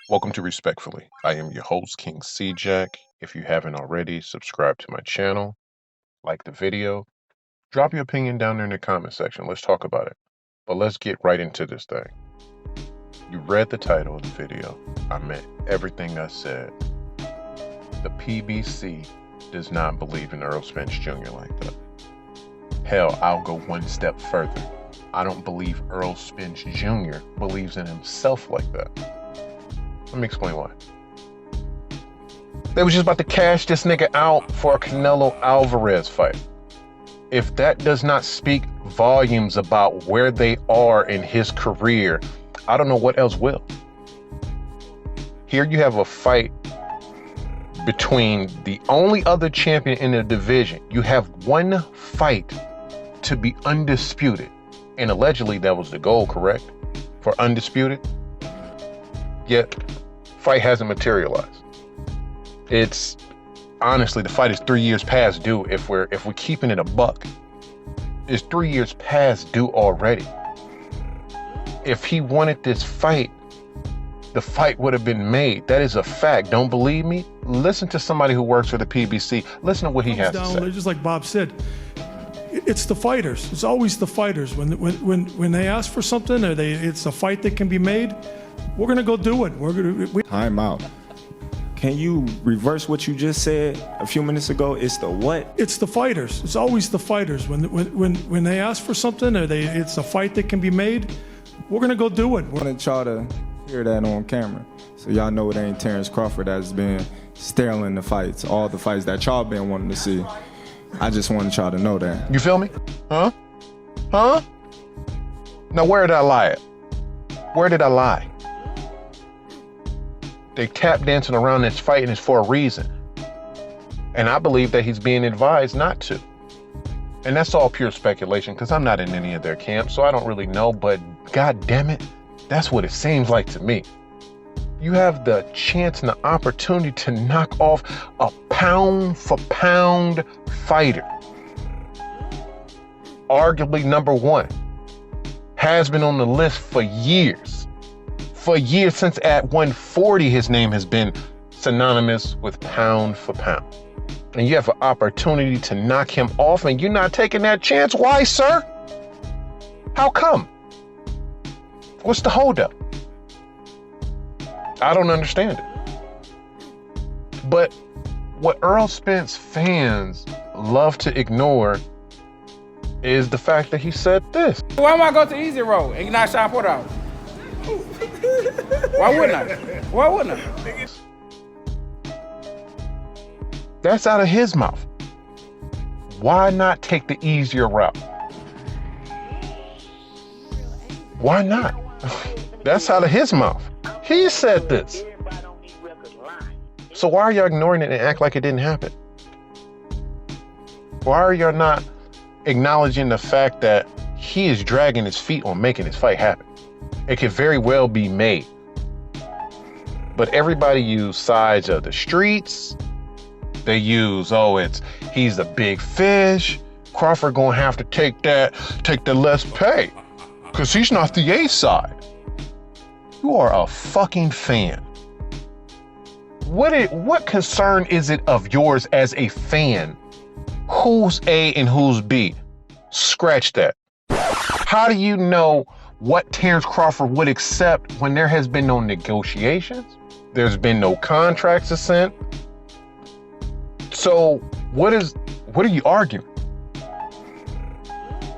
Welcome to Respectfully. I am your host, King C Jack. If you haven't already, subscribe to my channel, like the video, drop your opinion down there in the comment section. Let's talk about it. But let's get right into this thing. You read the title of the video. I meant everything I said. The PBC does not believe in Errol Spence Jr. like that. Hell, I'll go one step further. I don't believe Errol Spence Jr. believes in himself like that. Let me explain why. They was just about to cash this nigga out for a Canelo Alvarez fight. If that does not speak volumes about where they are in his career, I don't know what else will. Here you have a fight between the only other champion in the division. You have one fight to be undisputed. And allegedly that was the goal, correct? For undisputed? Yet, fight hasn't materialized. It's honestly, the fight is 3 years past due. If we're keeping it a buck, it's 3 years past due already. If he wanted this fight, the fight would have been made. That is a fact. Don't believe me? Listen to somebody who works for the PBC. Listen to what he has to say. Just like Bob said, it's the fighters. It's always the fighters. When they ask for something, or it's a fight that can be made, we're gonna go do it. Time out. Can you reverse what you just said a few minutes ago? It's the what? It's the fighters. It's always the fighters. When they ask for something, or it's a fight that can be made, we're gonna go do it. I wanted y'all to hear that on camera, so y'all know it ain't Terrence Crawford that's been stealing the fights, all the fights that y'all been wanting to see. I just wanted y'all to know that. You feel me? Huh? Now where did I lie at? Where did I lie? They tap dancing around this fight and it's for a reason. And I believe that he's being advised not to. And that's all pure speculation because I'm not in any of their camps, so I don't really know, but god damn it, that's what it seems like to me. You have the chance and the opportunity to knock off a pound for pound fighter. Arguably number one. Has been on the list for years. For years, since at 140, his name has been synonymous with pound for pound. And you have an opportunity to knock him off and you're not taking that chance. Why, sir? How come? What's the holdup? I don't understand it. But what Errol Spence fans love to ignore is the fact that he said this. Why am I go to the easy road and not Sean Porter out? Why wouldn't I? Why wouldn't I? That's out of his mouth. Why not take the easier route? Why not? That's out of his mouth. He said this. So why are y'all ignoring it and act like it didn't happen? Why are y'all not acknowledging the fact that he is dragging his feet on making this fight happen? It could very well be made. But everybody use sides of the streets. They use, he's a big fish. Crawford gonna have to take the less pay, because he's not the A side. You are a fucking fan. What concern is it of yours as a fan? Who's A and who's B? Scratch that. How do you know what Terrence Crawford would accept when there has been no negotiations? There's been no contracts sent. So what are you arguing?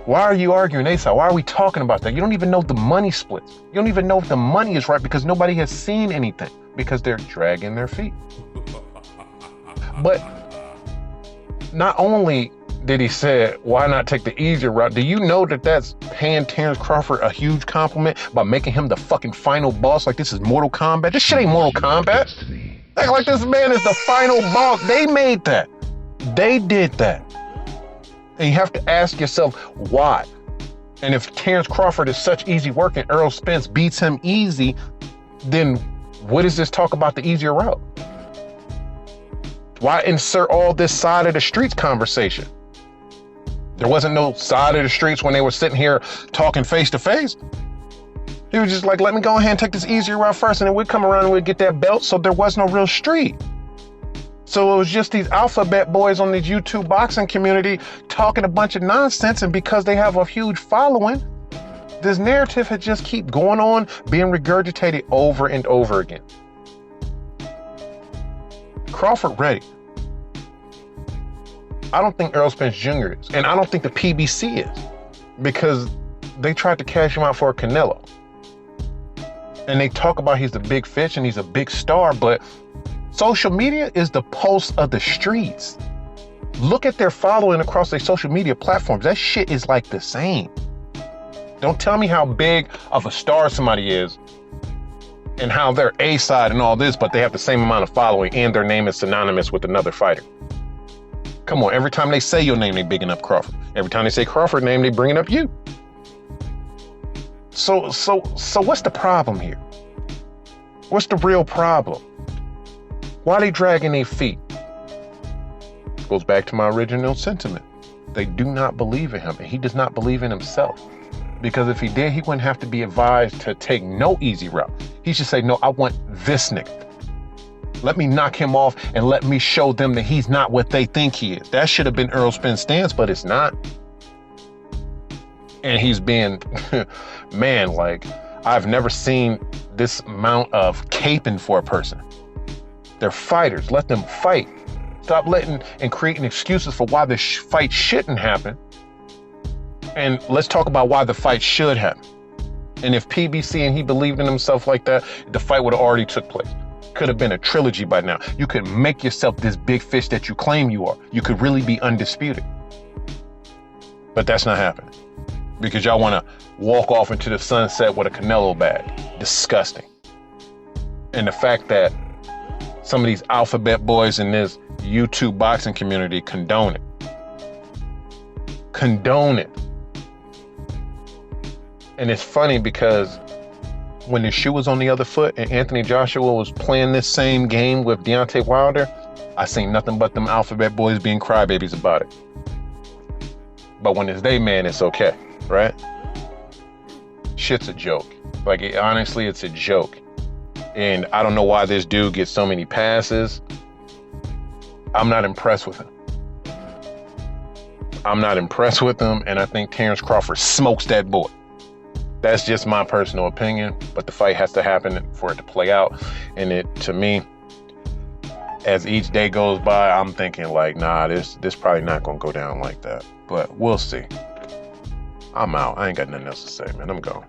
Why are you arguing A side? Why are we talking about that? You don't even know the money splits. You don't even know if the money is right because nobody has seen anything because they're dragging their feet. But not only did he say, why not take the easier route? Do you know that that's paying Terrence Crawford a huge compliment by making him the fucking final boss? Like this is Mortal Kombat? This shit ain't Mortal Kombat. Act like this man is the final boss. They made that. They did that. And you have to ask yourself, why? And if Terrence Crawford is such easy work and Errol Spence beats him easy, then what does this talk about the easier route? Why insert all this side of the streets conversation? There wasn't no side of the streets when they were sitting here talking face to face. He was just like, let me go ahead and take this easier route first, and then we'd come around and we'd get that belt. So there was no real street. So it was just these alphabet boys on this YouTube boxing community talking a bunch of nonsense, and because they have a huge following, this narrative had just keep going on, being regurgitated over and over again. Crawford ready. I don't think Errol Spence Jr. is, and I don't think the PBC is, because they tried to cash him out for a Canelo. And they talk about he's a big fish and he's a big star, but social media is the pulse of the streets. Look at their following across their social media platforms. That shit is like the same. Don't tell me how big of a star somebody is and how they're A-side and all this, but they have the same amount of following and their name is synonymous with another fighter. Come on, every time they say your name, they bigging up Crawford. Every time they say Crawford name, they bringing up you. So what's the problem here? What's the real problem? Why are they dragging their feet? Goes back to my original sentiment. They do not believe in him, and he does not believe in himself. Because if he did, he wouldn't have to be advised to take no easy route. He should say, no, I want this nigga. Let me knock him off and let me show them that he's not what they think he is. That should have been Errol Spence's stance, but it's not. And he's been, man, like, I've never seen this amount of caping for a person. They're fighters. Let them fight. Stop letting and creating excuses for why the fight shouldn't happen. And let's talk about why the fight should happen. And if PBC and he believed in himself like that, the fight would have already took place. Could have been a trilogy by now. You could make yourself this big fish that you claim you are. You could really be undisputed. But that's not happening. Because y'all want to walk off into the sunset with a Canelo bag. Disgusting. And the fact that some of these alphabet boys in this YouTube boxing community condone it. Condone it. And it's funny because when the shoe was on the other foot and Anthony Joshua was playing this same game with Deontay Wilder, I seen nothing but them alphabet boys being crybabies about it. But when it's they man, it's okay, right? Shit's a joke. Like, honestly, it's a joke. And I don't know why this dude gets so many passes. I'm not impressed with him. I'm not impressed with him, and I think Terrence Crawford smokes that boy. That's just my personal opinion, but the fight has to happen for it to play out. And it, to me, as each day goes by, I'm thinking like, nah, this probably not gonna go down like that. But we'll see. I'm out. I ain't got nothing else to say, man. I'm gone.